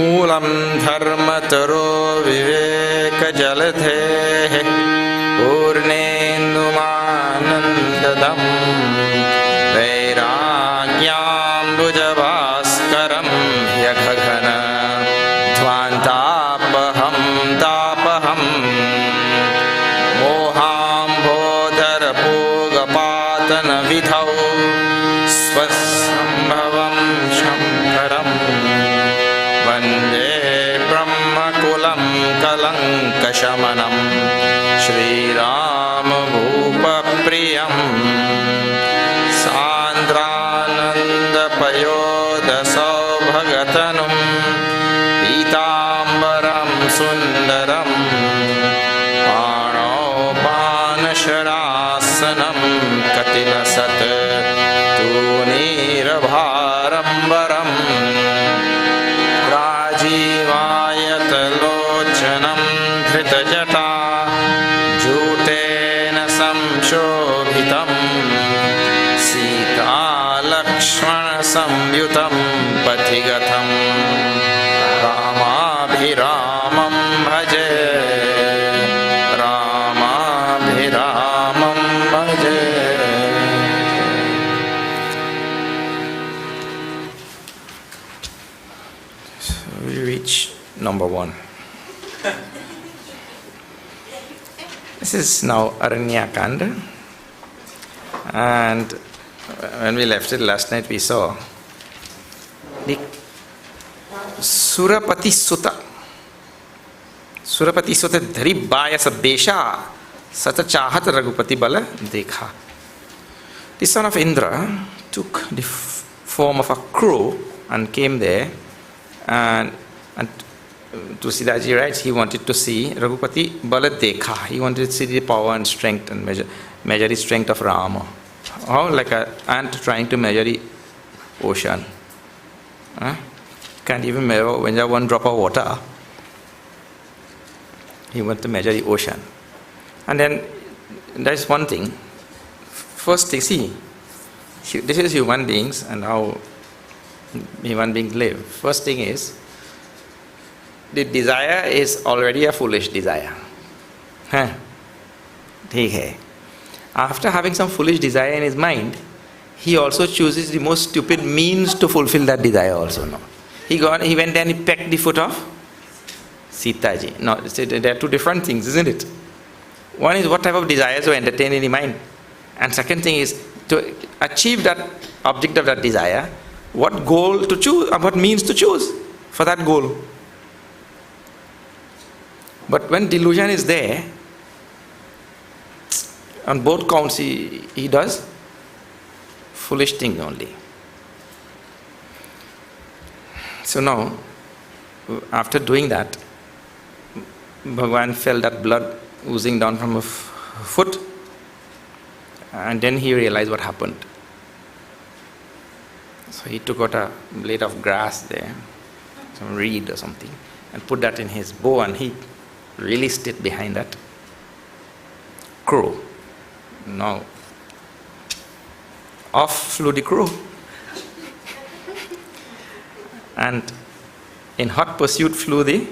मूलं धर्मतरो विवेकजलधेः पूर्णेन्दुमानन्ददम् वैराग्याम्बुजभास्करं ह्यघघन ध्वान्तापहं तापहम् मोहाम्भोधरपूगपातनविधौ स्वसम्भवं शङ्करम् वन्दे ब्रह्मकुलं कलङ्कशमनं श्रीरामभूपप्रियं सान्द्रानन्दपयोदसौभगतनुं पीताम्बरं सुन्दरं पाणोपानशरासनं कटिलसत् तूणीरभारम्बरम् राजीवायतलोचनं धृतजटा जूटेन संशोभितं सीतालक्ष्मणसंयुतं पथिगतं रामाभिरामं भजे रामाभिरामं भजे. We reach number 1. This is now Aranya Kanda, and when we left it last night we saw the Surapati Sutta. Surapati Sutta Dharibaya Sabesha Sata Chahat Raghupati Bala Dekha. The son of Indra took the form of a crow and came there, and Tusidaji writes he wanted to see Raghupati Bala Dekha. He wanted to see the power and strength and measure the strength of Rama. How like an ant trying to measure the ocean. Can't even measure one drop of water. He wants to measure the ocean. And then that's one thing. First thing, see, this is human beings and how human beings live. First thing is, the desire is already a foolish desire. After having some foolish desire in his mind, he also chooses the most stupid means to fulfill that desire also. No, he went and he pecked the foot of Sita ji. No, there are two different things, isn't it? One is what type of desires you entertain in the mind, and second thing is to achieve that object of that desire, what goal to choose, or what means to choose for that goal. But when delusion is there, on both counts he does foolish things only. So now, after doing that, Bhagavan felt that blood oozing down from a foot, and then he realized what happened. So he took out a blade of grass there, some reed or something, and put that in his bow, and he released it behind that crow. Now, off flew the crow. And in hot pursuit flew the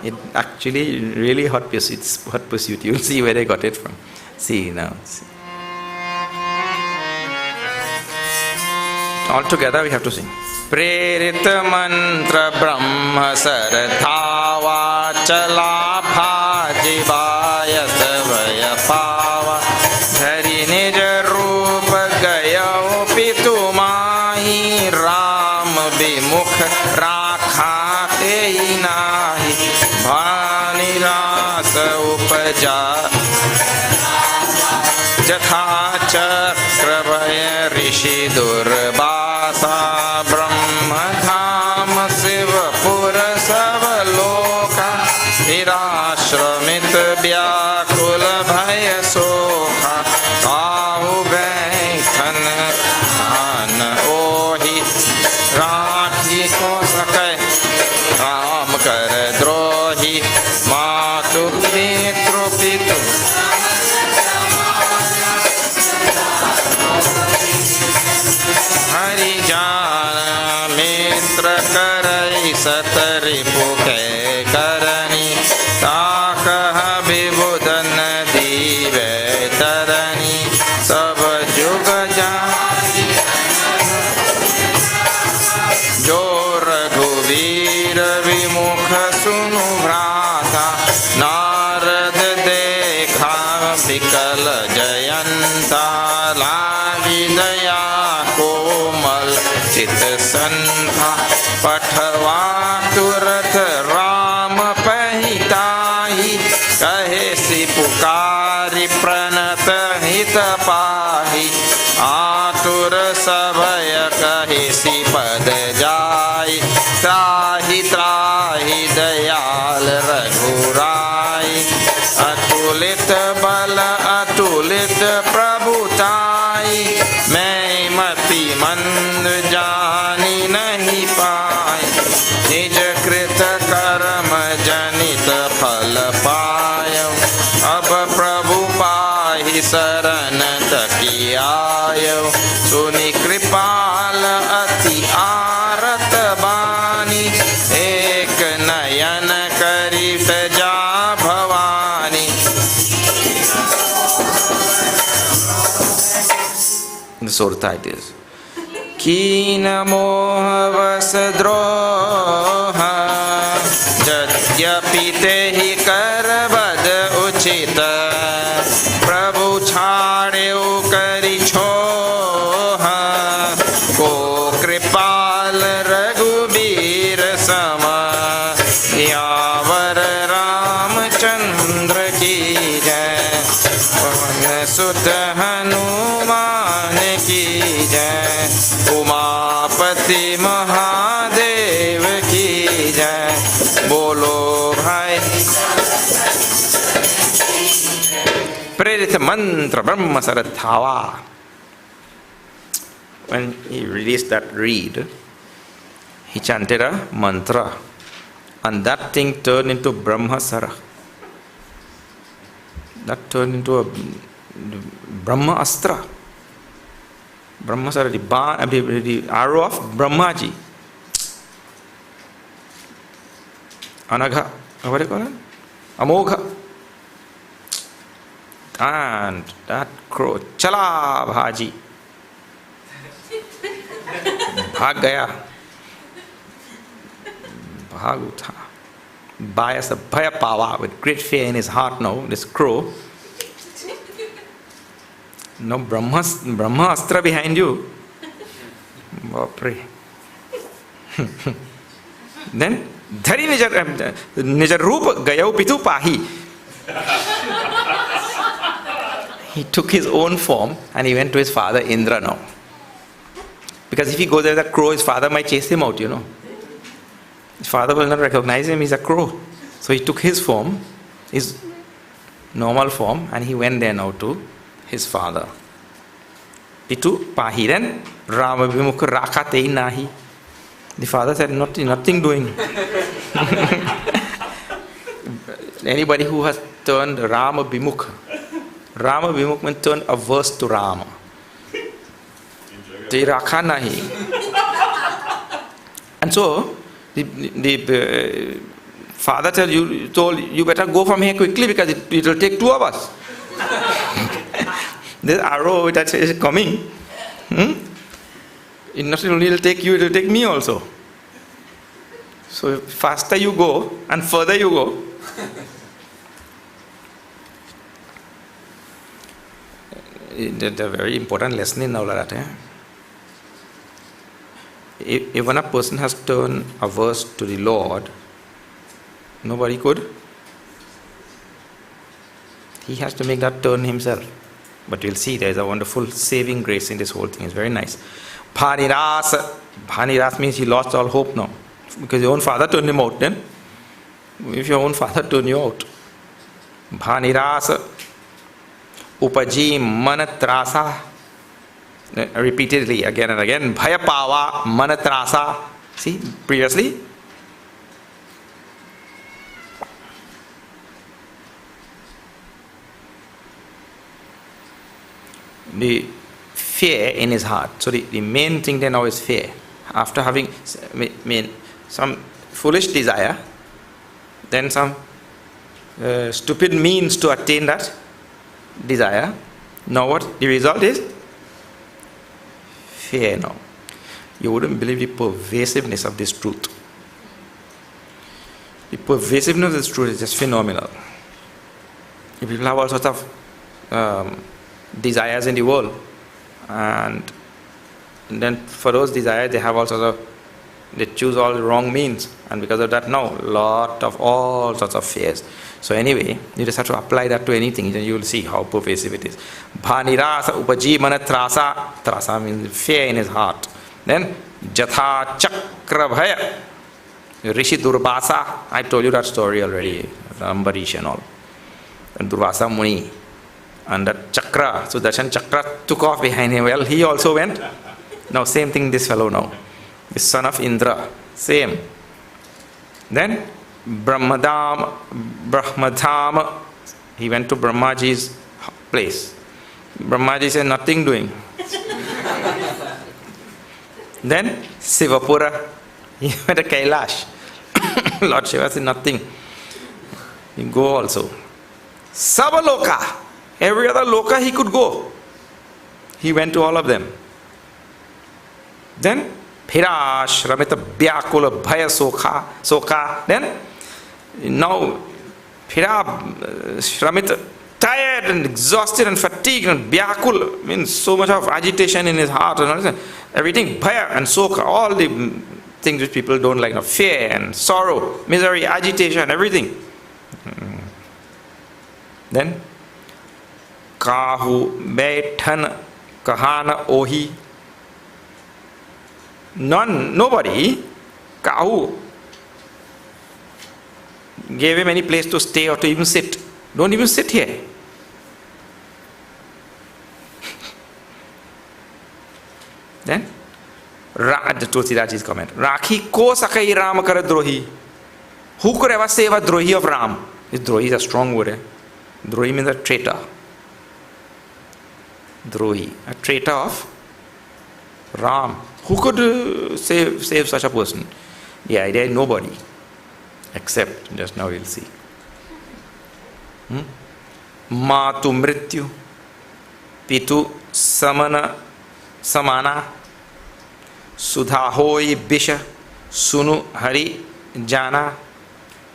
it actually really hot pursuit. You'll see where they got it from. See now. See. All together we have to sing. Prerita mantra brahma saradhava chala bhajivaya savaya pava dhari nija rupa gaya pitu mahi ram bimukh rakhate nahi bhani rasa upaja jatha chakravaya rishi durbasa brahmadham sivapura savaloka nirashramit vyakul bhaya sokha kahu baithan an ohi rakhi ko sakay ram kar drohi matu pitru pitu hari jana रिपुके करनी ताकह विबुध नदी तरनी सब जुग जानी जो रघुवीर विमुख सुनु भ्राता नारद देखा विकल जयंता लागी दया कोमल चित संथा पठवा तुरत राम पहिताही कहे सि पुकारी प्रणत हित पाही आतुर सभय कहे सि पद जाय त्राहि त्राहि दयाल रघुराई अतुलित बल अतुलित प्रभुताई मैं मति मंद जानी नहीं पाई निज कृत कर्म जनित फल पायो अब प्रभु पाहि शरण तकी आयो सुनि कृपाल अति आरत बानी एक नयन करी जा Bhavani. The Surta it is. कीन मोह वस द्रोह यद्यपि तेहि कर बद उचित प्रभु छाड़ेउ करि छोह को कृपाल रघुबीर सम यावर रामचंद्र की जय पवन सुत हनुमान की जय उमापति महादेव की जय बोलो भाई. प्रेरित मंत्र ब्रह्म सरथावा. When he released that reed, he chanted a mantra, and that thing turned into Brahmasara. That turned into a Brahma Astra. Brahmasara, the arrow of Brahmaji. Anagha, what do you call it? Amogha. And that crow, Chala Bhaji. Bhag gaya. Bhagutha. Bias, Bhaya Pava, with great fear in his heart now, this crow. No Brahma Astra behind you. Pray. Then, Dhari Nijar Rupa Gayau Pitu Pahi. He took his own form and he went to his father Indra now. Because if he goes there as a crow, his father might chase him out, you know. His father will not recognize him, he's a crow. So he took his form, his normal form, and he went there now to his father. Pitu Pahi. Then Rama Vimukha Rakate Nahi. The father said, nothing doing. Anybody who has turned Rama Vimukha means turned averse to Rama. Te Rakha Nahi. And so the father told you better go from here quickly because it will take 2 of us. This arrow that is coming, it not only will take you, it will take me also. So faster you go and further you go. That's a very important lesson in all that. If when a person has turned averse to the Lord, nobody could. He has to make that turn himself. But you'll see there is a wonderful saving grace in this whole thing. It's very nice. Bhanirasa. Bhanirasa means he lost all hope now. Because your own father turned him out then. If your own father turned you out. Bhanirasa. Upaji manatrasa. Repeatedly again and again. Bhayapava manatrasa. See, previously. The fear in his heart. So the main thing there now is fear. After having some foolish desire, then some stupid means to attain that desire. Now what the result is? Fear now. You wouldn't believe the pervasiveness of this truth. The pervasiveness of this truth is just phenomenal. People have all sorts of desires in the world, and then for those desires they have all sorts of, they choose all the wrong means, and because of that now all sorts of fears. So anyway, you just have to apply that to anything, then you will see how pervasive it is. Bhanirasa upajimana trasa. Trasa means fear in his heart. Then jatha chakra bhaya. Rishi Durvasa, I told you that story already, Ambarish and all. And Durvasa Muni. And that chakra, Sudarshan chakra took off behind him. Well, he also went. Now same thing this fellow now. The son of Indra. Same. Then Brahmadam, he went to Brahmaji's place. Brahmaji said, nothing doing. Then Sivapura, he went to Kailash. Lord Shiva said, nothing. You go also. Savaloka, every other loka he could go. He went to all of them. Then Phirash, Ramita Vyakula Bhaya Soka. Then now Ramita, tired and exhausted and fatigued and Vyakul, means so much of agitation in his heart and everything, Bhaya and Soka, all the things which people don't like, fear and sorrow, misery, agitation, everything. Then Kahu Baithan Kahana Ohi. Nobody, Kahu, gave him any place to stay or to even sit. Don't even sit here. Then the Tulsidaji's comment. Rakhi ko sakai Ram kar drohi. Who could ever save a drohi of Ram? This drohi is a strong word. Drohi means a traitor. Drohi, a traitor of Ram. Who could save such a person? The idea is nobody. Except, just now we'll see. Matu mrityu, pitu samana, sudhahoi bisha, sunu hari jana.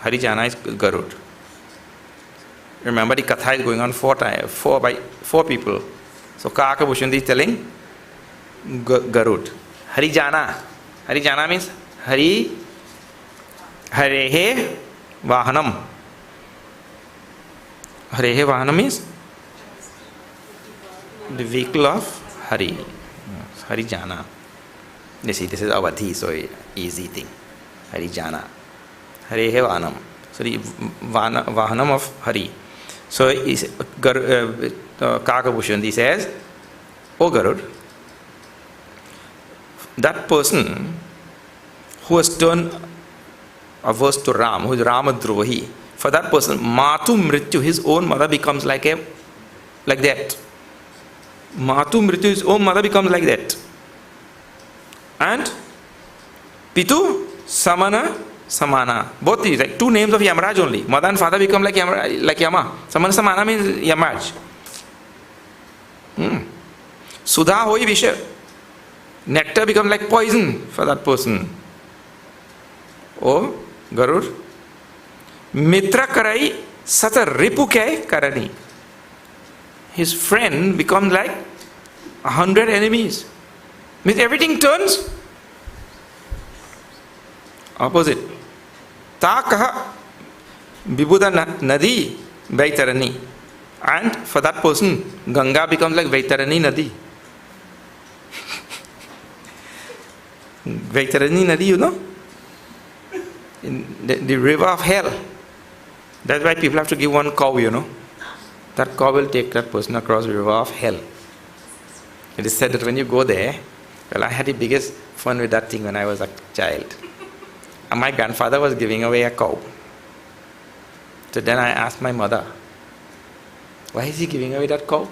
Hari jana is Garud. Remember the katha is going on four people. So Kaka Bhushundi is telling Garud. Hari jana means Hari Harehe Vahanam. Harehe Vahanam means the vehicle of Hari. Hari jana. You see, this is Avadhi, so easy thing. Hari jana. Harehe Vahanam. So the Vahanam of Hari. So Kaka Bhushundi says, O Garud, that person who has turned averse to Ram, who is Ramadrohi, for that person, Matu Mrityu, his own mother becomes like that. Matu Mrityu, his own mother becomes like that. And Pitu Samana. Both these, like two names of Yamaraj only. Mother and father become like Yama. Samana means Yamaraj. Sudha hoi visha. Nectar becomes like poison for that person. Oh, Garud. Mitra karai sata ripu ke karani. His friend becomes like 100 enemies. Means everything turns opposite. Ta kaha Vibhuda Nadi Vaitarani. And for that person, Ganga becomes like Vaitarani Nadi. Vaitarani Nadi, you know? In the river of hell. That's why people have to give one cow, you know. That cow will take that person across the river of hell. It is said that when you go there, well, I had the biggest fun with that thing when I was a child. And my grandfather was giving away a cow. So then I asked my mother, why is he giving away that cow?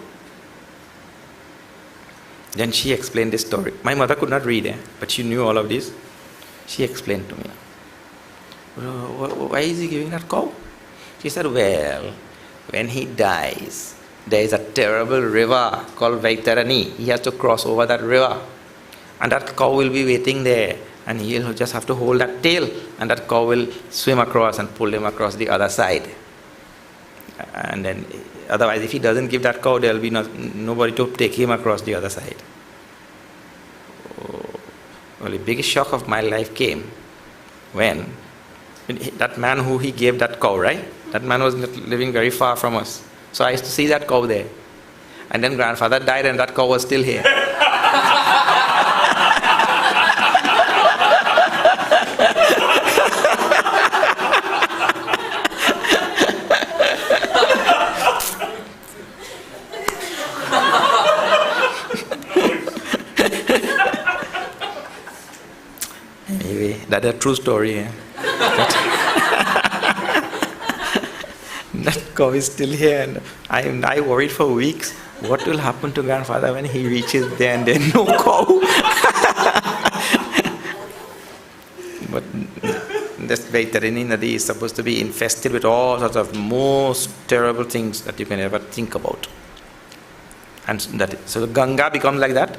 Then she explained this story. My mother could not read, but she knew all of this. She explained to me. Why is he giving that cow? She said, well, when he dies, there is a terrible river called Vaitarani. He has to cross over that river. And that cow will be waiting there. And he'll just have to hold that tail. And that cow will swim across and pull him across the other side. And then, otherwise, if he doesn't give that cow, there will be nobody to take him across the other side. Well, the biggest shock of my life came when that man who he gave that cow, right? That man was living very far from us. So I used to see that cow there. And then grandfather died and that cow was still here. Anyway, that's a true story. Eh? That cow is still here, and I worried for weeks. What will happen to grandfather when he reaches there and there's no cow? But this Vaitarini Nadi is supposed to be infested with all sorts of most terrible things that you can ever think about. And so the Ganga becomes like that.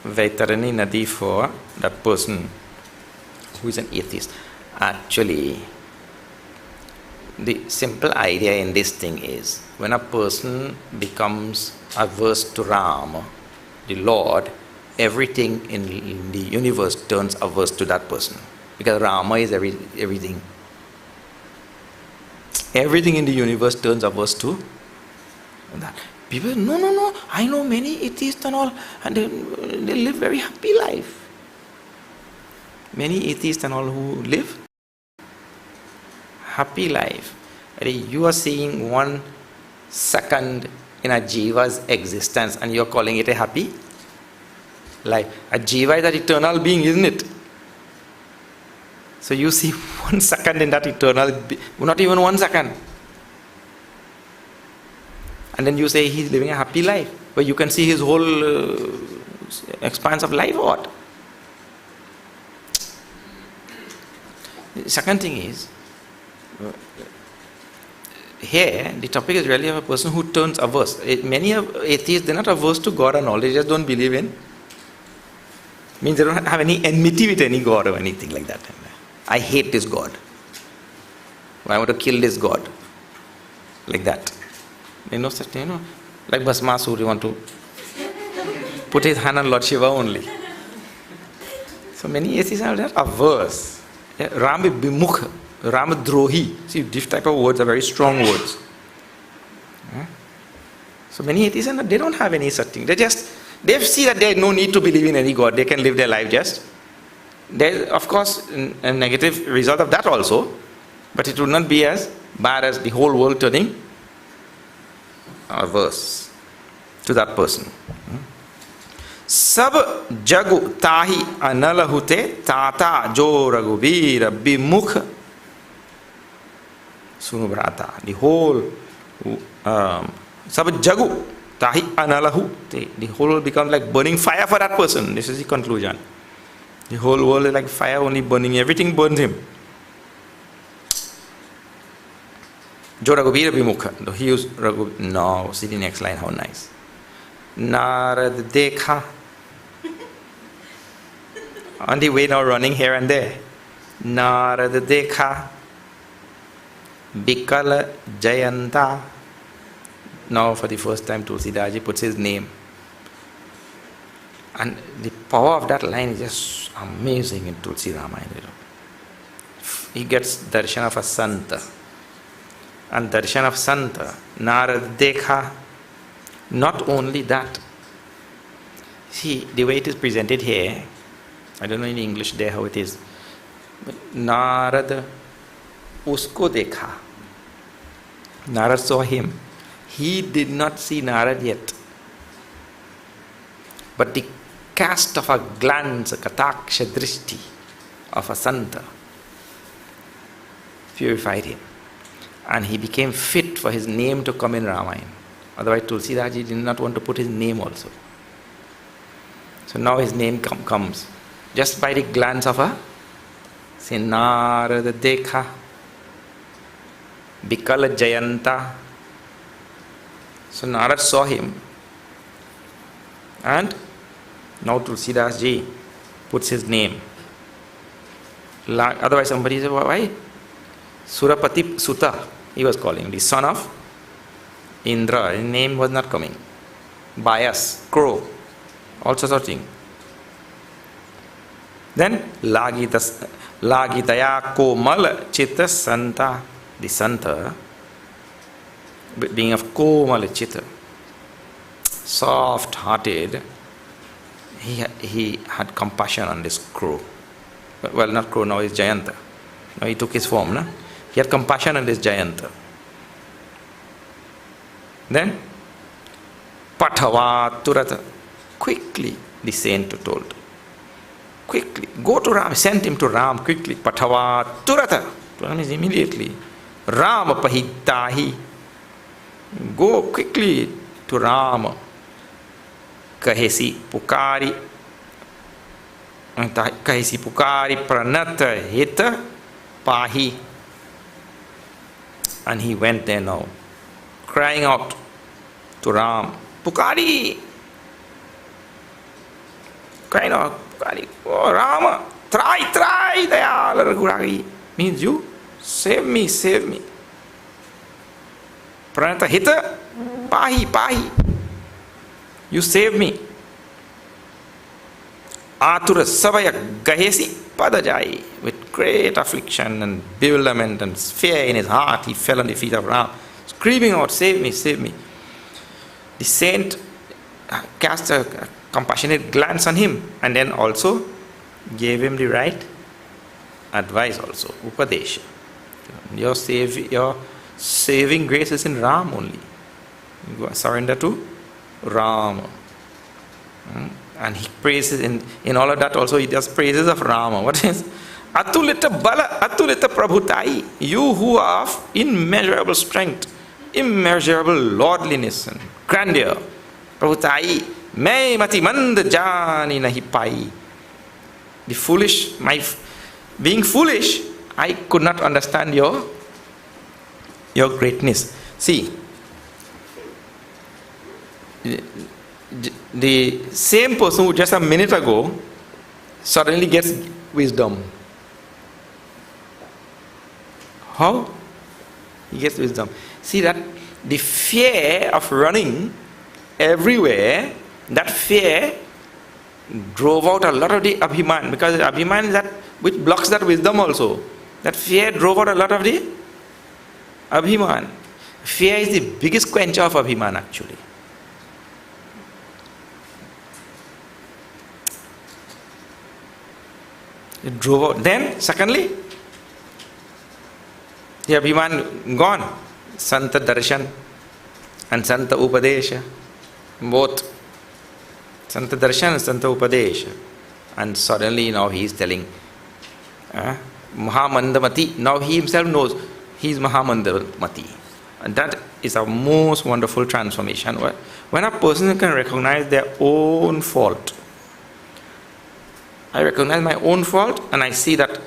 Vaitarini Nadi for that person who is an atheist. Actually, the simple idea in this thing is, when a person becomes averse to Ram, the Lord, everything in the universe turns averse to that person. Because Rama is everything. Everything in the universe turns averse to that. People, no, I know many atheists and all, and they live very happy life. Many atheists and all who live happy life. You are seeing 1 second in a jiva's existence and you are calling it a happy life. A jiva is an eternal being, isn't it? So you see 1 second in that eternal being, not even 1 second. And then you say he's living a happy life, but you can see his whole expanse of life or what? The second thing is, here the topic is really of a person who turns averse. Many atheists, they're not averse to God and all, they just don't believe in. Means they don't have any enmity with any God or anything like that. I hate this God. I want to kill this God. Like that. There's no such thing, like Bhasmasur, you want to put his hand on Lord Shiva only. So many atheists are averse. Ram Bimukh, Ram Drohi. See, this type of words are very strong words. So many atheists, they don't have any such thing. They see that there is no need to believe in any God. They can live their life just. There is, of course, a negative result of that also, but it would not be as bad as the whole world turning averse to that person. Sab jagu tahi analahute tata jo raghubir bimukh sunubrata. The whole sab jagu tahi analahute. The whole world becomes like burning fire for that person. This is the conclusion. The whole world is like fire, only burning. Everything burns him. Jo raghubir bimukh. He used raghubir. No, see the next line, how nice. Narad dekha. On the way now, running here and there. Narad dekha Bikala Jayanta. Now for the first time Tulsidaji puts his name. And the power of that line is just amazing in Tulsi Ramayana. He gets darshan of a Santa. And darshan of Santa, Narad dekha. Not only that. See, the way it is presented here, I don't know in English there how it is. But Narad usko dekha. Narad saw him. He did not see Narad yet. But the cast of a glance, a kataksha drishti of a Santa purified him. And he became fit for his name to come in Ramayana. Otherwise Tulsidaji did not want to put his name also. So now his name comes. Just by the glance of a Say Narada Dekha, Bikala Jayanta. So Narad saw him, and now Tulsidas ji puts his name. Otherwise somebody said, why? Surapati Sutta, he was calling, the son of Indra. His name was not coming. Bias, crow, all sorts of things. Then Lagitaya Komal Chitta Santa, the Santa, being of Komal Chitta, soft hearted, he had compassion on this crow. Well, not crow, now he's Jayanta. Now he took his form, no? He had compassion on this Jayanta. Then Patava Turata, quickly the saint told, quickly, go to Ram, sent him to Ram quickly. Patava Turata, Turata means immediately. Ram Pahitahi, go quickly to Ram. Kahesi Pukari, Pranata Hita Pahi. And he went there now, crying out to Ram, Pukari, crying out, Pukari, oh Rama, try, Dayal Raghurari, means you, save me. Pranata Hita Pahi, you save me. Atura Savaya Gahesi Padajai, with great affliction and bewilderment and fear in his heart, he fell on the feet of Ram, screaming out, save me. The saint cast a compassionate glance on him and then also gave him the right advice also, Upadesha. Your saving grace is in Ram only. You surrender to Ram. And he praises, in all of that also he does praises of Rama. What is? Atulita Bala, Atulita Prabhutai, you who are of immeasurable strength, immeasurable lordliness and grandeur. Prabhutai, Mai Mati Mand Jani Nahi Pai. The foolish, being foolish, I could not understand your greatness. See, the same person who just a minute ago suddenly gets wisdom. How? He gets wisdom. See that the fear of running everywhere, that fear drove out a lot of the Abhiman, because Abhiman is that which blocks that wisdom also. That fear drove out a lot of the Abhiman. Fear is the biggest quencher of Abhiman actually. It drove out. Then, secondly, the Abhiman gone. Santa Darshan and Santa Upadesha. Both. Santa Darshan and Santa Upadesha. And suddenly now he is telling Mahamandamati. Now he himself knows he is Mahamandamati. And that is a most wonderful transformation. When a person can recognize their own fault. I recognize my own fault and I see that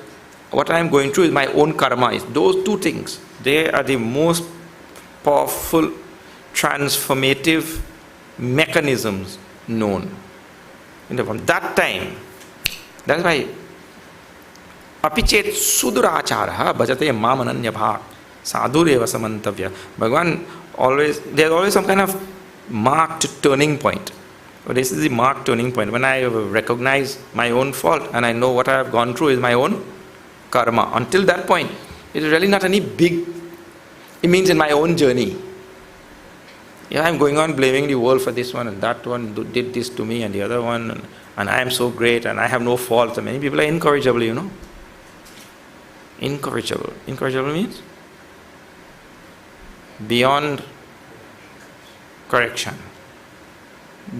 what I am going through is my own karma. Those two things, they are the most powerful transformative mechanisms known. From that time, that's why apichet sudurachara bhajate mamananya bhak sadhureva samantavya. Bhagavan there's always some kind of marked turning point. But this is the marked turning point. When I recognize my own fault and I know what I have gone through is my own karma. Until that point, it is really not any big, it means in my own journey. Yeah, I'm going on blaming the world for this one and that one did this to me and the other one and I am so great and I have no fault. Many people are incorrigible, you know. Incorrigible. Incorrigible means beyond correction.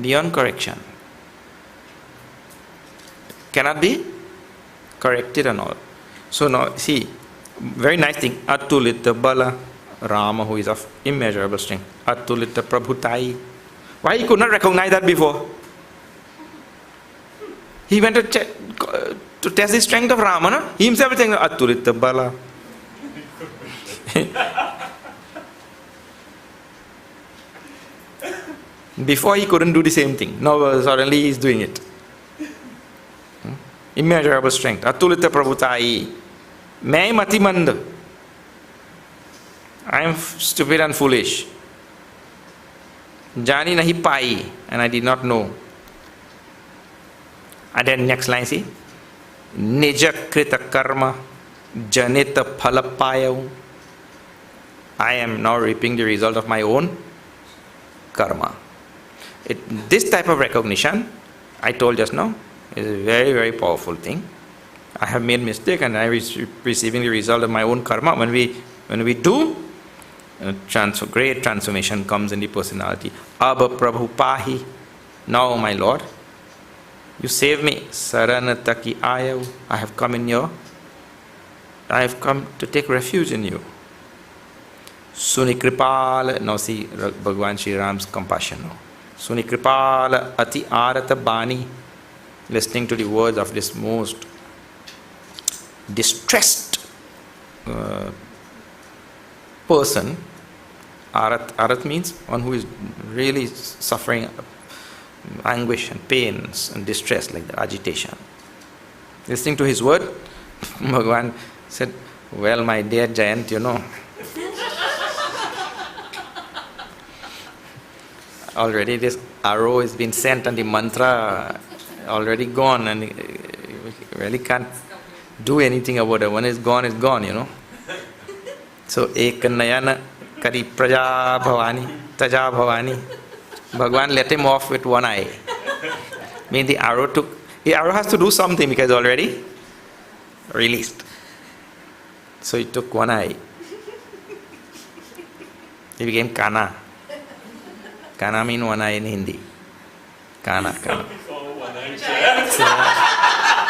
Beyond correction. Cannot be corrected and all. So now, see, very nice thing. Atulita Bala Rama, who is of immeasurable strength. Atulita Prabhutai. Why he could not recognize that before? He went to to test the strength of Rama, no? He himself is saying, Atulita Bala. Before he couldn't do the same thing. Now suddenly he is doing it. Immeasurable strength. Atulita Prabhutai. Mai Matimand. I am stupid and foolish. Jani nahi pai. And I did not know. And then next line, see? Nija krita karma. Janita phalapayau. I am now reaping the result of my own karma. This type of recognition, I told just now, is a very, very powerful thing. I have made mistake and I am receiving the result of my own karma. When we do, great transformation comes in the personality. Abba Prabhu Pahi. Now, my Lord, you save me. Saranataki ayav. I have come to take refuge in you. Suni Kripal. Now see Bhagwan Shri Ram's compassion now. Suni Kripal Ati Arata Bani. Listening to the words of this most distressed person. Arat means one who is really suffering anguish and pains and distress, like the agitation. Listening to his word, Bhagavan said, well, my dear Jayant, you know, already this arrow has been sent and the mantra already gone, and you really can't do anything about it. When it's gone, you know. So, Ekanayana Kari Praja Bhavani, Taja Bhavani. Bhagwan let him off with one eye. Mean the arrow has to do something because it's already released. So he took one eye. He became Kana. Kana means one eye in Hindi. Kana. So,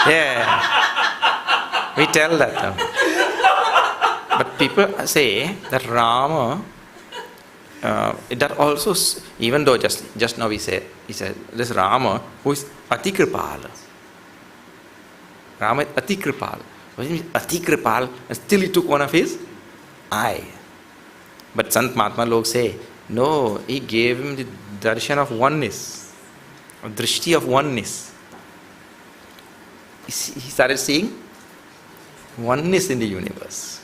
yeah. We tell that. But people say that Rama, that also, even though just now he said this Rama who is Atikripal. Rama is Atikripal. What does it mean? Atikripal, and still he took one of his eye. But Sant Mahatma Log say, no, he gave him the darshan of oneness, or drishti of oneness. He started seeing oneness in the universe.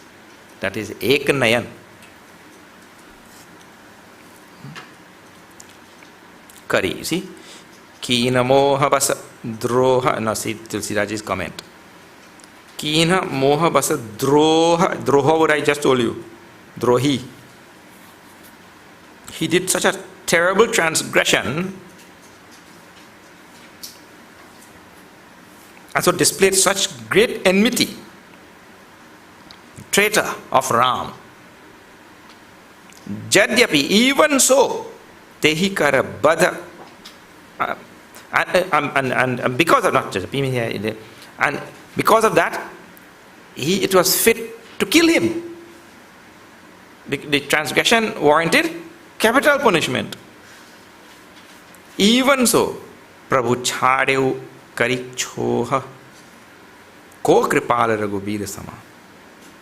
That is Ekanayan. Kari, you see? Kina moha basa droha. Now see Tulsidaji's comment. Kina moha basa droha. Droha, what I just told you. Drohi. He did such a terrible transgression and so displayed such great enmity. Traitor of Ram. Jadyapi, even so, Tehi kara bada. And because of not Jadyapi, and because of that, it was fit to kill him. The transgression warranted capital punishment. Even so, Prabhu Chadeu Kari Choha Ko Kripala Raghubira Sama.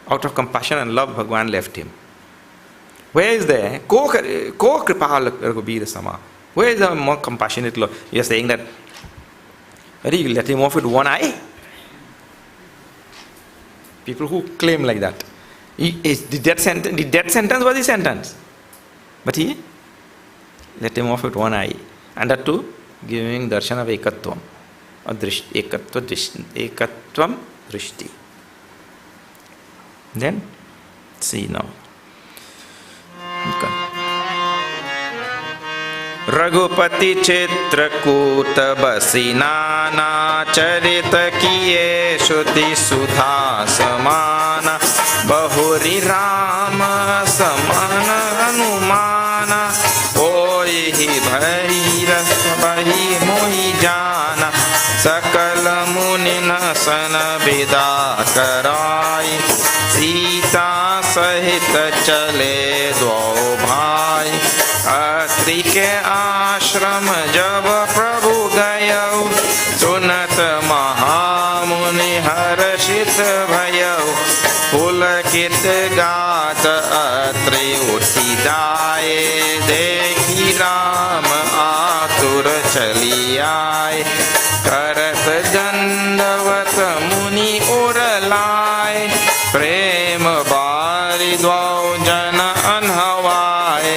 Out of compassion and love, Bhagwan left him. Where is there? Ko Kripala Raghubira Sama. Where is the more compassionate love? You are saying that, you let him off with one eye? People who claim like that. The death sentence was the sentence. But he let him off with one eye. And that too, giving darshan of ekatvam. Or ekatvam drishti. Then, see now. Raghupati Chitrakuta Basinana Charita Kiye Shuti Sudha Samana Bahuri Rama Samana Hanumana Oi Bhaira Bahi Mohi Jana Sakala Munina Sana Vida Karai Sita Sahita Chale Dwao Bhai Atri ke ashram jab Prabhu gayav Sunat Mahamuni रात अत्रि उठी जाए, देखी राम आतुर चली आए, करत दंडवत मुनि उर लाए, प्रेम बारि द्वौ जन अनहवाए,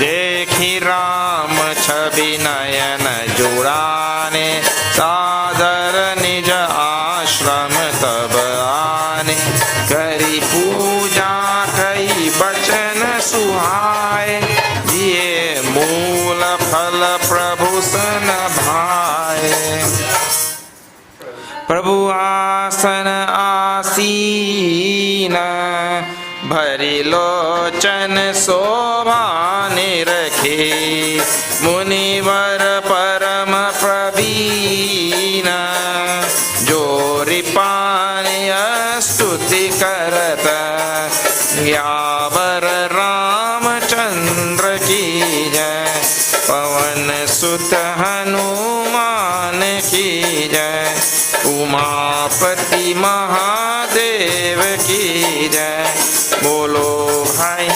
देखी राम छवि नयन जुड़ाने, सादर निज आश्रम तब आने, करी पूजा कई बचन सुहाए, ये मूल फल प्रभु सन भाए। प्रभु आसन आसीन, भरी लोचन शोभा निरखे, मुनिवर परम प्रवीण, जोरि पानिय स्तुति करत, यावर रामचंद्र की जय, पवन सुत हनुमान की जय, उमापति महादेव की जय, बोलो भाई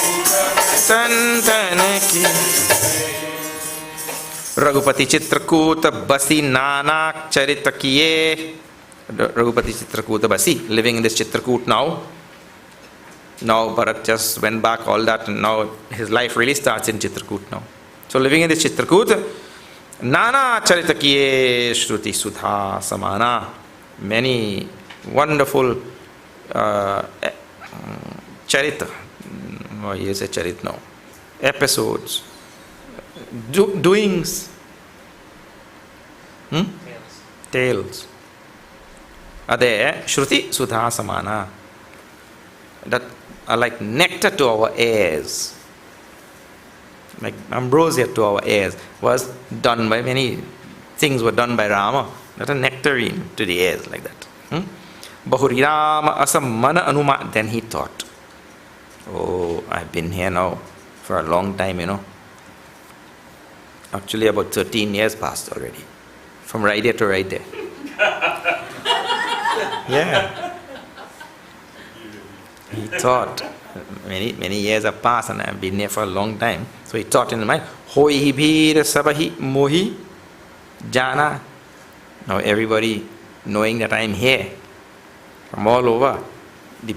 संतन की। रघुपति चित्रकूट बसी नाना चरित किए। Raghupati Chitrakuta Basi, living in this Chitrakoot now. Now Bharat just went back, all that, and now his life really starts in Chitrakoot now. So living in this Chitrakoot, Nana Charita Kiye Shruti Sudha Samana, many wonderful charita, oh, he is a charit now, episodes, doings, tales. Are there Shruti Sudha Samana that are like nectar to our ears, like ambrosia to our ears, was done by many things were done by Rama that are nectarine to the ears, like that. Bahuri Rama asam mana anuma. Then he thought, oh, I've been here now for a long time, Actually about 13 years passed already, from right here to right there. Yeah. He thought, many years have passed and I've been here for a long time. So he thought in his mind, Hoi bhir sabahi mohi jana. Now everybody knowing that I'm here from all over, the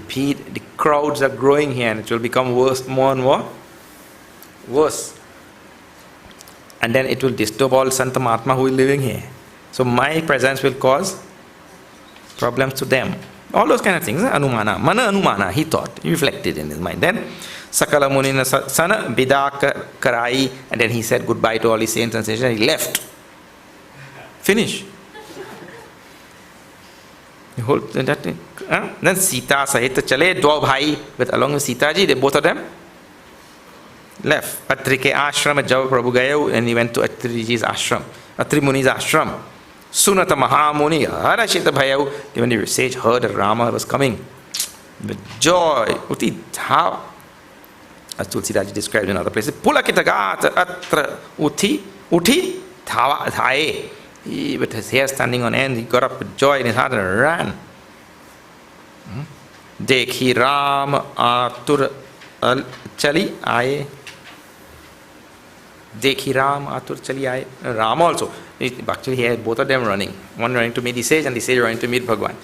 crowds are growing here and it will become worse, more and more worse. And then it will disturb all Santa Mahatma who is living here. So my presence will cause problems to them. All those kind of things. Anumana. Mana anumana, he thought. He reflected in his mind. Then Sakala Munina Sana Bida Karai. And then he said goodbye to all his saints and saints. He left. Finish. The whole that thing. Then Sita Sahita Chale Dwa Bhai, with along with Sita ji, they both of them left. Atri ke ashram Java Prabhu gayo, and he went to Atri ji's ashram. Atri Muni's ashram. Sunata Mahamuni Harashita Bhayav. When the sage heard that Rama was coming, with joy, Uti Thav, as Tulsidaji described in other places, Pulakitagata Atra Uti Thava Thae. He, with his hair standing on end, he got up with joy in his heart and ran. Dekhi Ram Atur Chali Aaye. Dekhi Ram Atur Chali Aaye. Ram also. Actually, he had both of them running. One running to meet the sage and the sage running to meet Bhagwan.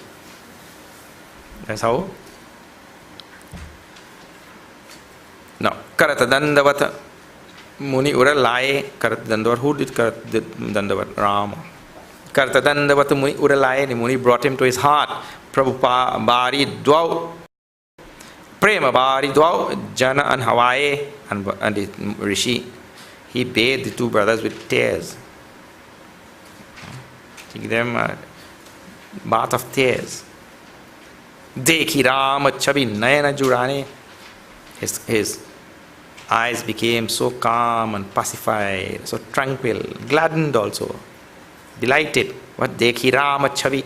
That's how. Now, Karata Dandavata Muni Ura Laye. Karata Dandavat. Who did Karata Dandavat? Rama. Karata Dandavata Muni Ura Laye. The Muni brought him to his heart. Prabhupada Bari Dwau. Prema Bari Dwau. Jana and Hawaii. And the Rishi. He bathed the two brothers with tears. He gave them a bath of tears. Dekhi Rama Chabi Nayana Jurane. His eyes became so calm and pacified, so tranquil, gladdened also, delighted. What Dekhi Rama Chabi?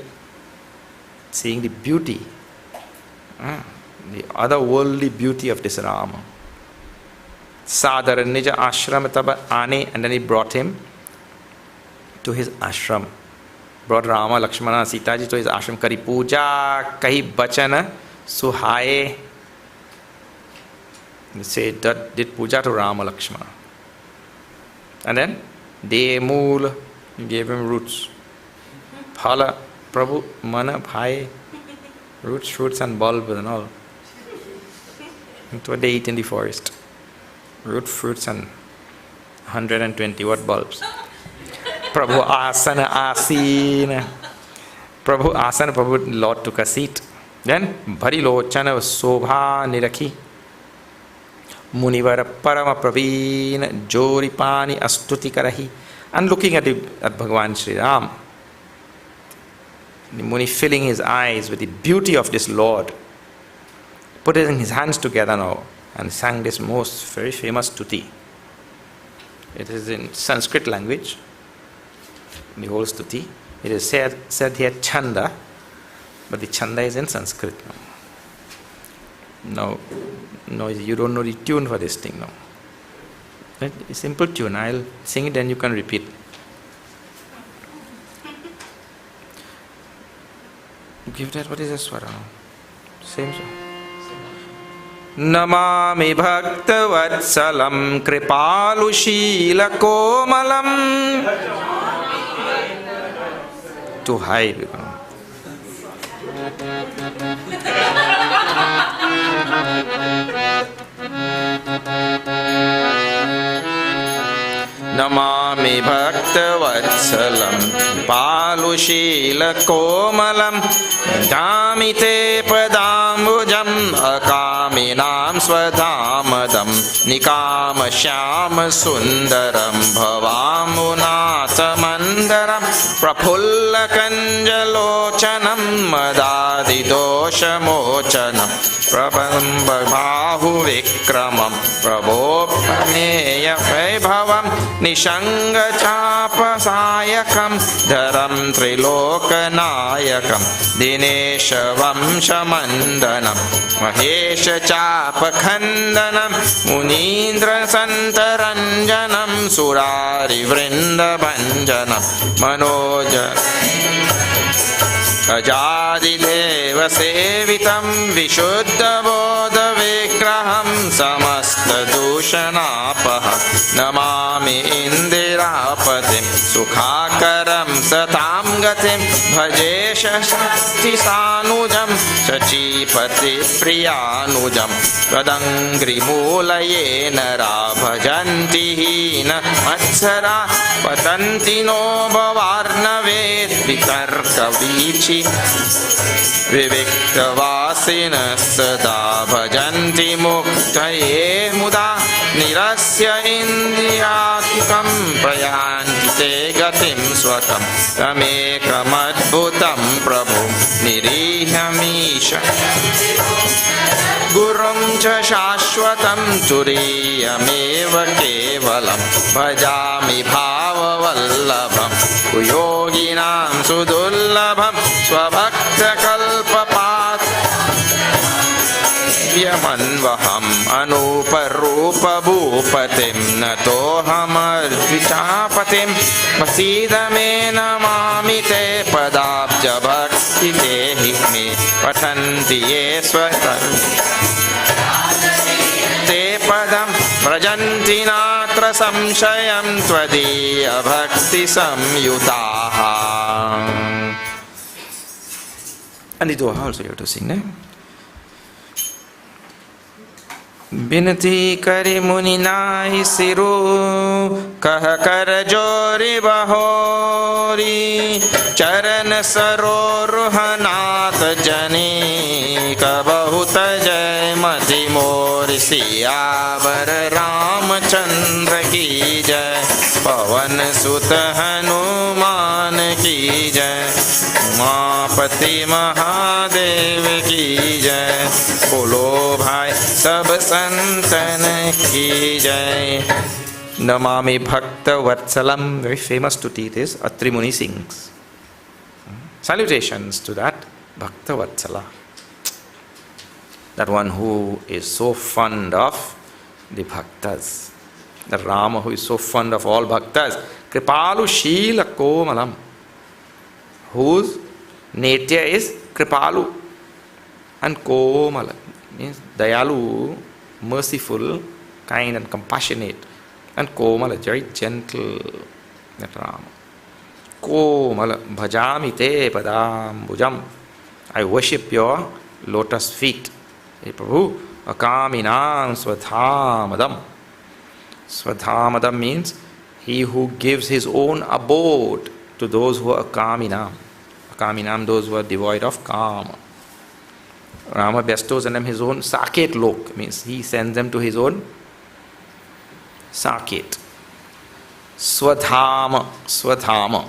Seeing the beauty, the otherworldly beauty of this Rama. Sadhara Nija Ashram Taba Ane, and then he brought him to his ashram. Brought Rama, Lakshmana, Sita ji to his ashram. Kari puja, kahi bachana, suhaye. He said that did puja to Rama Lakshmana. And then De Mool, he gave him roots. Phala, Prabhu, Mana, Bhai, roots, fruits and bulbs and all. That's what they eat in the forest. Root, fruits and 120 watt bulbs. Prabhu Asana Asina. Prabhu Asana, Prabhu, Lord took a seat. Then Bhari Lochana Sobha Nirakhi. Munivara Parama Praveen Joripani Astuti Karahi. And looking at Bhagavan Sri Ram, the Muni filling his eyes with the beauty of this Lord, putting his hands together now and sang this most very famous stuti. It is in Sanskrit language, the whole stuti. It is said here Chanda, but the Chanda is in Sanskrit now. No, you don't know the tune for this thing now. Right? A simple tune. I'll sing it and you can repeat. Give that, what is the swara? Same song. Namami bhakta vatsalam kripalu shila komalam. Too high. Namami bhakta vatsalam palushila komalam damite padambujam akaminam swadhamadam nikama shyama sundaram bhavamunatamandaram prapulla kanjalochanam madadi doshamochanam prabhamba bahu vikramam prabhopameya vaibhavam Nishanga Chapasayakam Dharam Trilokanayakam Dinesha Vamshamandanam Mahesha Chapakhandanam Munindra Santaranjanam Surari Vrindabanjanam Manoja Ajadideva Sevitam Vishuddha Bodha Vigraham Samasta Dushanapaham Namami Indirapatim Sukhakaram Satam Gatim Bhajesha Shakti Sanujam Chachipati Priyanujam Kadangri Mulayena Bhajanti Hina Matsara Patanti No Bhavarnavet Vitarka Vichi Vivikta Vasina Sada Bhajanti Muktaye Muda Nirasya Indriyatikam Prayanti Te Gatim Swatam Tamekam Adbhutam Prabhu Nirihamisha Gurum Cha Shashwatam Turiyameva Kevalam Bhajami Bhava Vallabham Kuyoginam Sudullabham Swabhakta Kalpapat Yamanvaham Anuparupa Bhupatim Natohamar Vichapatim Vasidame Namami Te Padabja Bhakti Tehi Me Patanti Yeswatam Te Padam Vrajanti Natra Samshayam Tvadiya Bhakti Samyutaha. And the Doha also you have to sing, eh? बिनती करि मुनि नाहि सिरु कह कर जोरि बहोरी चरण सरोरुहनाथ जनी कबहु तजय मति मोर सियावर रामचंद्र की जय पवन सुत हनुमान की जय उमापति महादेव की जय बोलो भाई सब संतन की जय. Namami Bhakta Vatsalam, very famous stuti it is, Atri Muni sings. Salutations to that Bhakta Vatsala, that one who is so fond of the Bhaktas, the Rama who is so fond of all Bhaktas, Kripalu Shila Komalam, whose nature is Kripalu and Komala, means Dayalu merciful, kind and compassionate, and Komala, very gentle. That Rama. Komala bhajami te padambujam. I worship your lotus feet. Hey Prabhu, akaminam swadhamadam. Swadhamadam means he who gives his own abode to those who are akaminam. Akaminam, those who are devoid of kama. Rama bestows on them his own saket lok, means he sends them to his own saket. Swadhama, swadhama,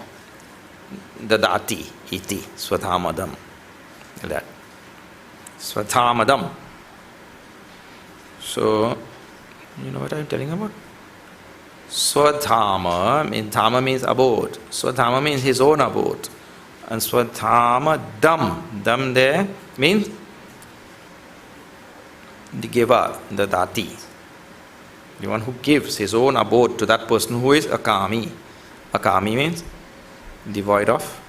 dadati, iti, swadhamadam. That. Swadhamadam. So, you know what I'm telling about? Swadhama, dhama means abode. Swadhama means his own abode. And Swadhama dam. Dam there means the giver, the dati. The one who gives his own abode to that person who is akami. Akami means devoid of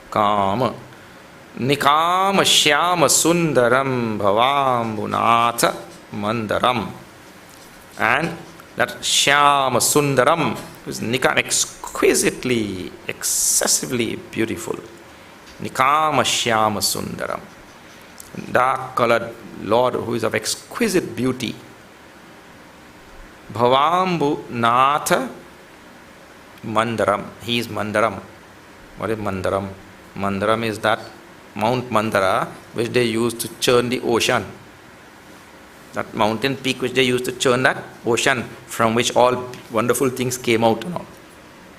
kama. Nikama shyama sundaram bhavambunatha mandaram. And that shyama sundaram is nikama, exquisitely, excessively beautiful. Nikama shyama sundaram. Dark colored Lord who is of exquisite beauty. Bhavambu Natha Mandaram. He is Mandaram. What is Mandaram? Mandaram is that Mount Mandara which they used to churn the ocean. That mountain peak which they used to churn that ocean, from which all wonderful things came out and all.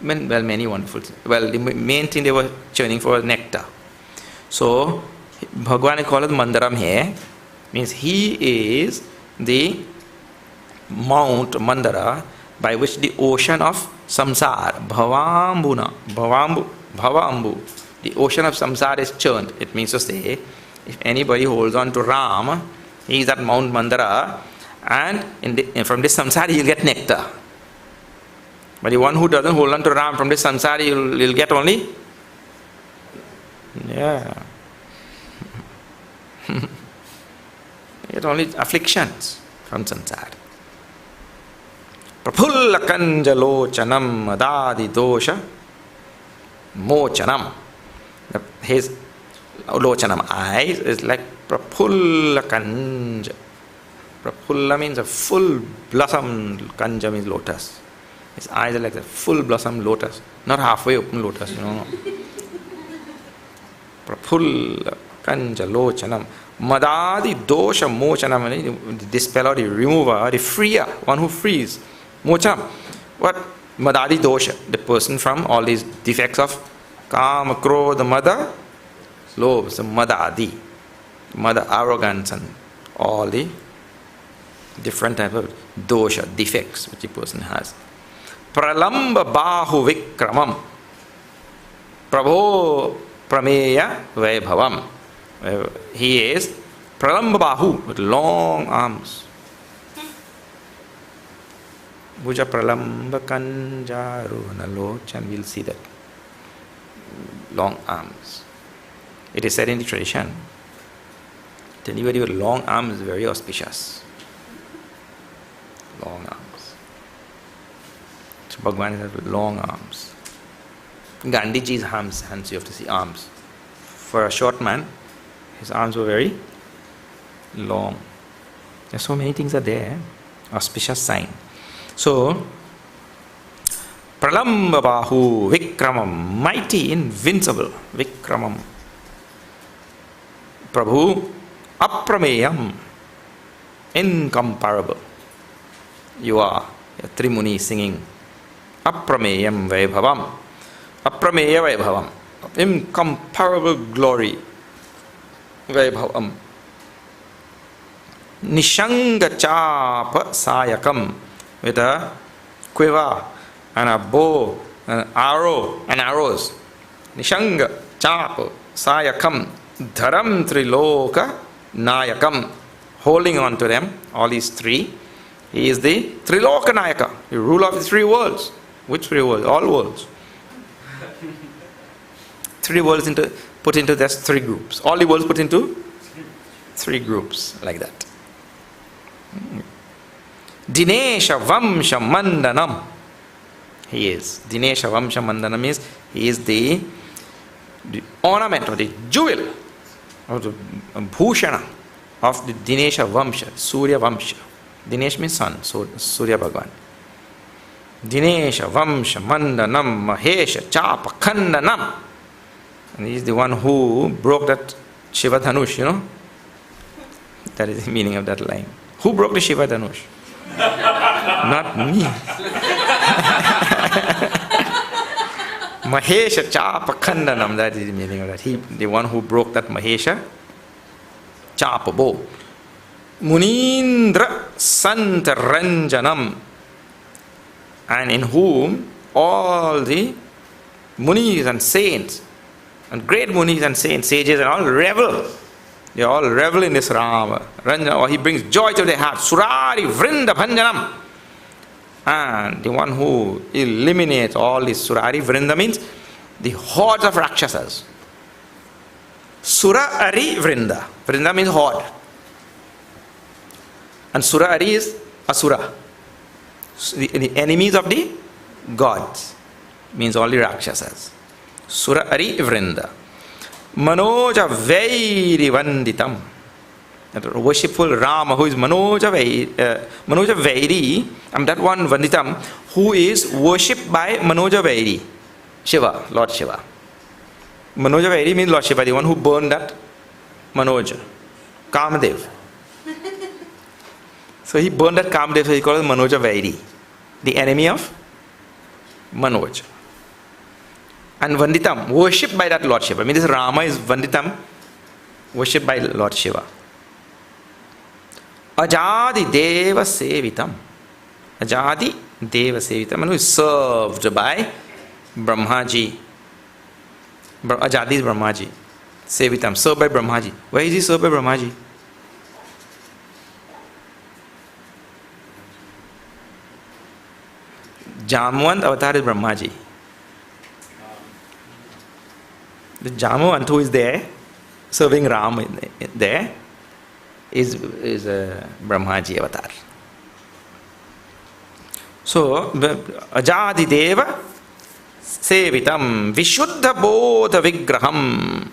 Well, many wonderful things. Well, the main thing they were churning for was nectar. So, Bhagwan is called Mandaram here. Means he is the Mount Mandara by which the ocean of samsara, bhavambuna, bhavambu, the ocean of samsara is churned. It means to say, if anybody holds on to Ram, he is that Mount Mandara, and from this samsara he will get nectar. But the one who doesn't hold on to Ram, from this samsara he will get only, get only afflictions from samsara. Prafulla kanjalochanam madadi dosha mochanam. His lochanam, eyes, is like prafulla kanja. Prafulla means a full blossom, kanja means lotus. His eyes are like a full blossom lotus, not halfway open lotus, Prafulla kanjalochanam. Madadi dosha mochanam, the dispeller, the remover, the freer, one who frees. Mochanam. What? Madadi dosha, the person from all these defects of kama, krodha, mada, lobh, so madadi, mada, arrogance, and all the different types of dosha, defects which the person has. Pralamba bahu vikramam. Prabho prameya vaibhavam. He is pralamba bahu, with long arms. Bhuja pralamba kanjaru nalochan, we'll see that. Long arms. It is said in the tradition that anybody with long arms is very auspicious. Long arms. So Bhagwan is with long arms. Gandhiji's hands, you have to see arms. For a short man, his arms were very long. There's so many things are there. Auspicious sign. So, Pralamba Bahu Vikramam, mighty, invincible, Vikramam. Prabhu, Aprameyam, incomparable. You are a Trimuni singing. Aprameyam Vaibhavam. Aprameya Vaibhavam. Incomparable glory. Vaibhavam. Nishanga Chapa Sayakam. With a quiver and a bow and an arrow and arrows. Nishanga, Chapa, Sayakam, Dharam Triloka, Nayakam. Holding on to them, all these three. He is the Triloka Nayaka, the ruler of the three worlds. Which three worlds? All worlds. Three worlds put into just three groups. All the worlds put into three groups, like that. Dinesha Vamsha Mandanam. He is. Dinesha Vamsha Mandanam means he is the ornament or the jewel or the bhushana of the Dinesha Vamsha, Surya Vamsha. Dinesh means sun, so Surya Bhagavan. Dinesha Vamsha Mandanam Mahesha Chapa Khandanam. And he is the one who broke that Shiva Dhanush, That is the meaning of that line. Who broke the Shiva Dhanush? Not me. Mahesha Chapa Khandanam, that is the meaning of that. He, the one who broke that Mahesha Chapa bow. Munindra Santaranjanam, and in whom all the Munis and saints, and great Munis and saints, sages and all revel. They all revel in this Rama. Ranjana, or he brings joy to their heart. Surari Vrinda Bhanjanam. And the one who eliminates all this Surari Vrinda means the hordes of Rakshasas. Sura Ari Vrinda. Vrinda means horde. And Sura Ari is Asura. The enemies of the gods. Means all the Rakshasas. Sura Ari Vrinda. Manoja Vairi Vanditam. That worshipful Rama who is Manoja Vairi, and that one Vanditam who is worshipped by Manoja Vairi, Shiva, Lord Shiva. Manoja Vairi means Lord Shiva, the one who burned that Manoja, Kamadev. So he burned that Kamadev, so he called it Manoja Vairi, the enemy of Manoja. And Vanditam, worshipped by that Lord Shiva. I mean, this Rama is Vanditam, worshipped by Lord Shiva. Ajadi Deva Sevitam. Ajadi Deva Sevitam, and who is served by Brahmaji. Ajadi is Brahmaji. Sevitam, served by Brahmaji. Why is he served by Brahmaji? Jamwant avatar is Brahmaji. The Jamwant who is there, serving Ram there, is Brahmaji avatar. So, Ajadi Deva Sevitam Vishuddha Bodha Vigraham,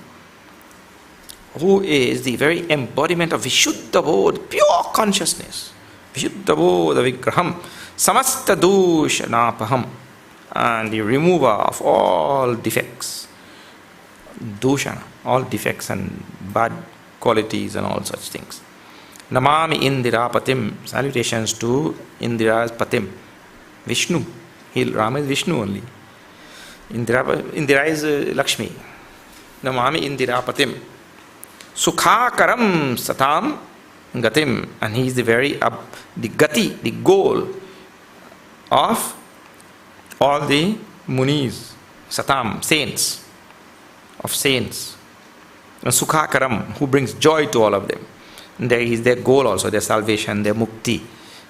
who is the very embodiment of Vishuddha Bodha, pure consciousness. Vishuddha Bodha Vigraham Samasta Dushanapaham, and the remover of all defects. Dushana, all defects and bad qualities and all such things. Namami Indira Patim, salutations to Indira's Patim, Vishnu. Rama is Vishnu only. Indira is Lakshmi. Namami Indira Patim. Sukhakaram Satam Gatim, and he is the very the Gati, the goal of all the Munis, Satam, saints, of saints. And Sukhakaram, who brings joy to all of them. And there is their goal also, their salvation, their mukti,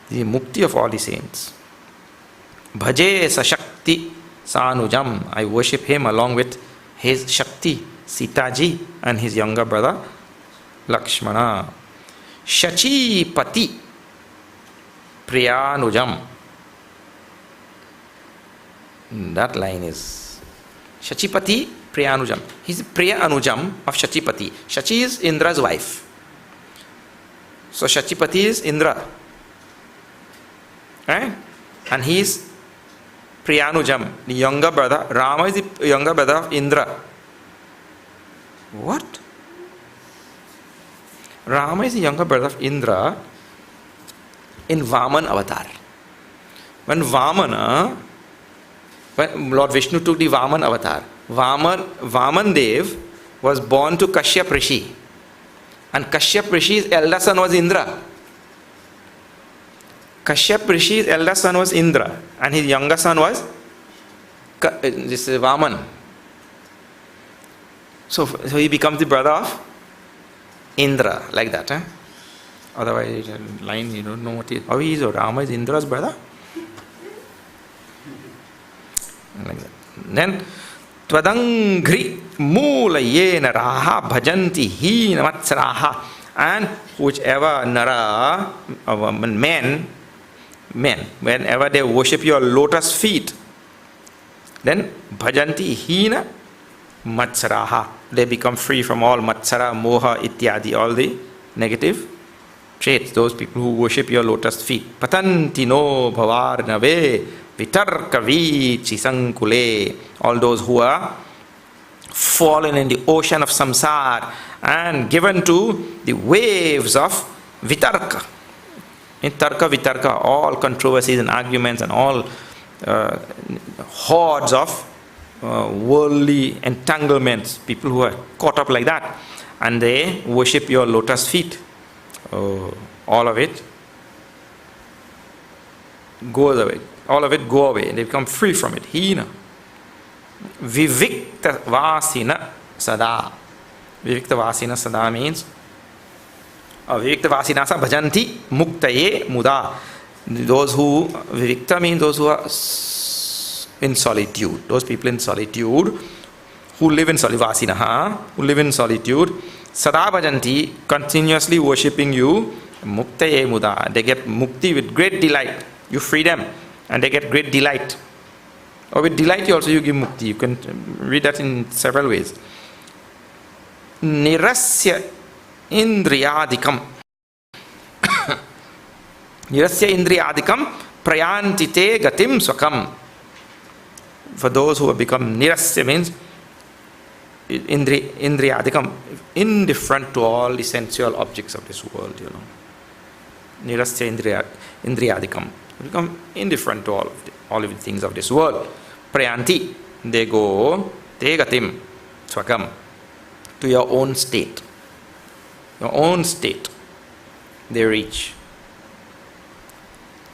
the mukti of all the saints. Bhaje Sashakti Sanujam, I worship him along with his Shakti, Sitaji, and his younger brother Lakshmana. Shachi Pati Priyanujam. That line is Shachipati Priyanujam. He's Priya Anujam of Shachipati. Shachi is Indra's wife. So Shachipati is Indra. Right? And he is Priyanujam, the younger brother. Rama is the younger brother of Indra. What? Rama is the younger brother of Indra in Vaman avatar. When Lord Vishnu took the Vaman avatar, Vaman Dev was born to Kashyap Rishi, and Kashyap Rishi's elder son was Indra. Kashyap Rishi's elder son was Indra, and his younger son was this is Vaman. So he becomes the brother of Indra, like that. Otherwise, line you don't know what he is. How he is, or Rama is Indra's brother? Like that. Then Twadangri Mula Yena Raha Bhajanti Hina Matsaraha, and whichever Nara, men, men, whenever they worship your lotus feet, then bhajanti hina matsaraha. They become free from all matsara, moha, ityadi, all the negative traits. Those people who worship your lotus feet. Patanti no bhavarnave vitarkavi chisankule. All those who are fallen in the ocean of samsara and given to the waves of vitarka. In tarka, vitarka, all controversies and arguments and all hordes of worldly entanglements, people who are caught up like that, and they worship your lotus feet. All of it goes away. All of it go away. They become free from it. Hina. Vivikta vasina sada. Vivikta vasina sada means Vivikta vasinasa bhajanti muktaye muda. Those who, Vivikta means those who are in solitude. Those people in solitude, who live in solitude, vasinaha, who live in solitude, sada bhajanti, continuously worshipping you, muktaye muda. They get mukti with great delight. You free them and they get great delight. Or with delight also you give mukti. You can read that in several ways. Nirasya indriyadikam. Nirasya indriyadikam prayantite gatim swakam. For those who have become nirasya means indriyadikam, indifferent to all the sensual objects of this world, you know. Nirasya indriyadikam. Become indifferent to all of the things of this world. Prayanti, they go, te gatim swakam, to your own state. Your own state they reach.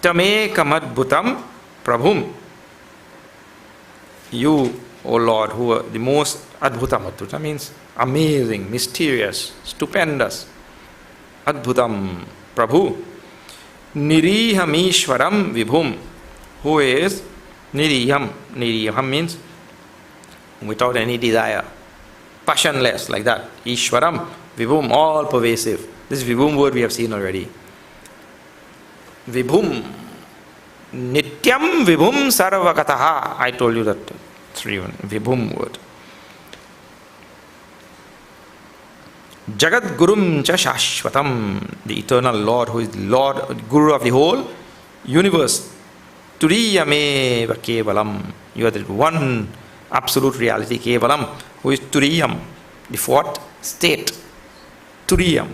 Tamekamad prabhum. You, O Lord, who are the most adbhutam. Adbhutam means amazing, mysterious, stupendous. Adbhutam Prabhu. Nirihamishwaram vibhum. Who is niriham? Niriham means without any desire, passionless, like that. Ishwaram vibhum, all pervasive. This vibhum word we have seen already. Vibhum. Nityam vibhum sarvakataha. I told you that. Vibhum word. Jagat Gurum cha Shashvatam, the eternal Lord, who is the Lord, Guru of the whole universe. Turiyame Kevalam. You are the one absolute reality, Kevalam, who is Turiyam, the fourth state. Turiyam.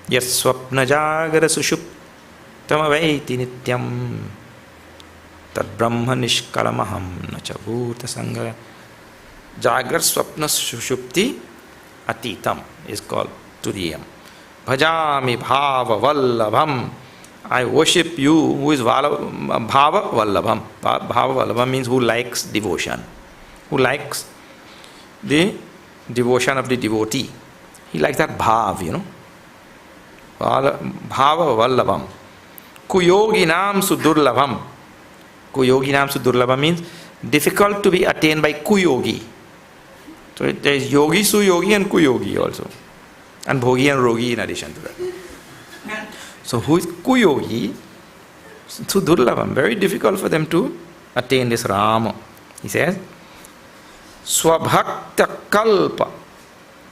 Yes, Swapna Jagara Sushuptama Vaiti Nityam Tad Brahma Nishkalamaham Nacha Bhuta Sangha. Jagrat Swapna Sushupti Atitam is called Turiyam. Bhajami Bhava Vallabham. I worship you who is Bhava Vallabham. Bhava Vallabham means who likes devotion. Who likes the devotion of the devotee. He likes that bhav, you know. Bhava Vallabham. Kuyoginam Sudurlabham. Kuyoginam Sudurlabham means difficult to be attained by kuyogi. So there is yogi, suyogi and kuyogi also. And bhogi and rogi in addition to that. So who is kuyogi? Sudurlabham. Very difficult for them to attain this Rama. He says, Swabhakta Kalpa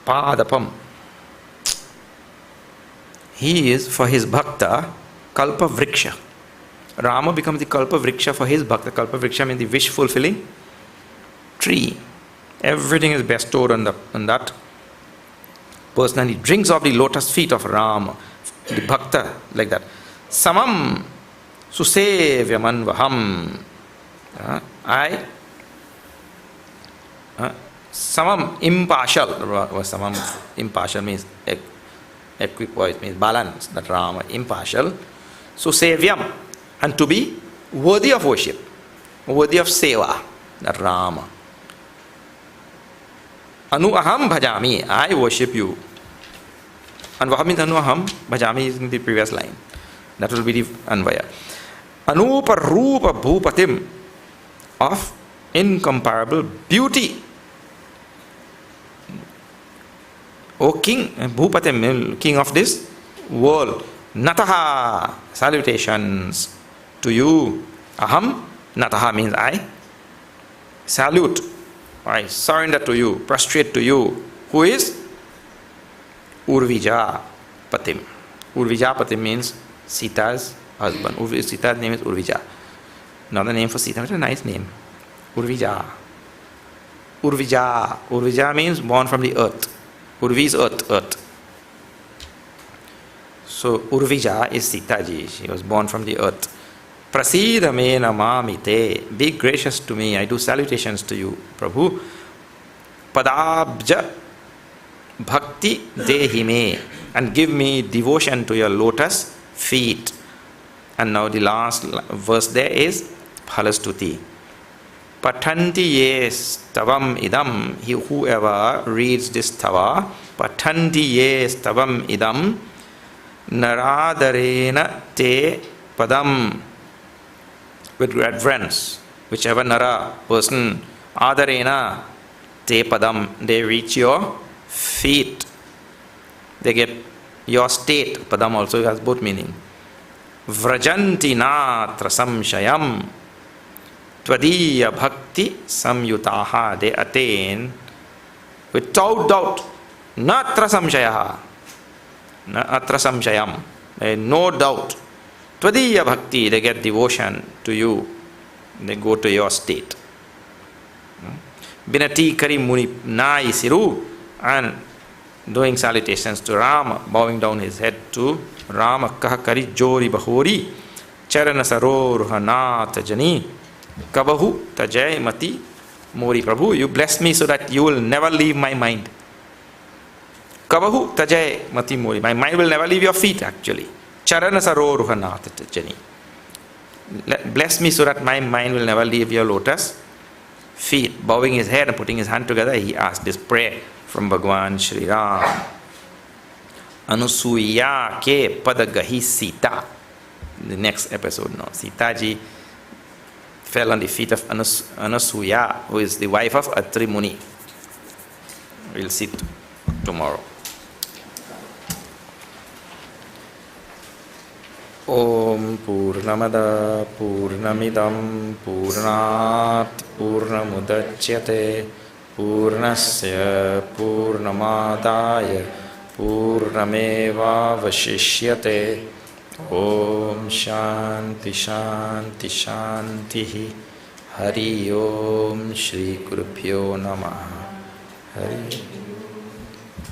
Padapam. He is for his bhakta Kalpa Vriksha. Rama becomes the Kalpa Vriksha for his bhakta. Kalpa Vriksha means the wish fulfilling tree. Everything is bestowed on that person, and he drinks off the lotus feet of Rama, the bhakta, like that. Samam Susevyamanvaham. Samam impartial. Samam impartial means equipoise, means balance, that Rama impartial. Susevyam, and to be worthy of worship, worthy of seva, that Rama. Anu aham bhajami, I worship you. And what means anu aham bhajami is in the previous line. That will be the anvaya. Anupa rupa bhupatim, of incomparable beauty. O king, bhupatim, king of this world. Nataha, salutations to you. Aham, nataha means I. Salute, I surrender to you, prostrate to you. Who is? Urvija Patim. Urvija Patim means Sita's husband. Sita's name is Urvija. Another name for Sita, it's a nice name. Urvija. Urvija. Urvija means born from the earth. Urvi is earth, earth. So Urvija is Sita ji. She was born from the earth. Prasida me namamite. Be gracious to me. I do salutations to you, Prabhu. Padabja bhakti dehi me. And give me devotion to your lotus feet. And now the last verse there is Phalastuti. Patanti ye stavam idam. Whoever reads this stava, Patanti ye stavam idam, naradarena te padam. With reverence, whichever nara, person, adarena te padam, they reach your feet. They get your state. Padam also has both meaning. Vrajanti natra samshayam. Tvadiya bhakti samyutaha. They attain without doubt. Natra samshayaha. Natra samshayam. No doubt. Tvadiya bhakti. They get devotion to you. They go to your state. Binati kari muni nai siru. And doing salutations to Rama, bowing down his head to Rama. Kaha kari jori bahori. Charana saror hanat jani. Kabahu tajay mati mori. Prabhu, you bless me so that you will never leave my mind. Kabahu tajay mati mori. My mind will never leave your feet actually. Charana saror hanat jani. Bless me so that my mind will never leave your lotus feet. Bowing his head and putting his hand together, he asked this prayer from Bhagwan Shri Ram. Anusuya ke padagahi Sita. The next episode now. Sita ji fell on the feet of Anasuya, who is the wife of Atri Muni. We'll see tomorrow. Om Purnamada Purnamidam Purnat Purnamudachyate Purnasya Purnamadaya Purnameva Vashishyate. Om Shanti Shanti Shanti. Hari Om Shri Gurubhyo Namaha. Hari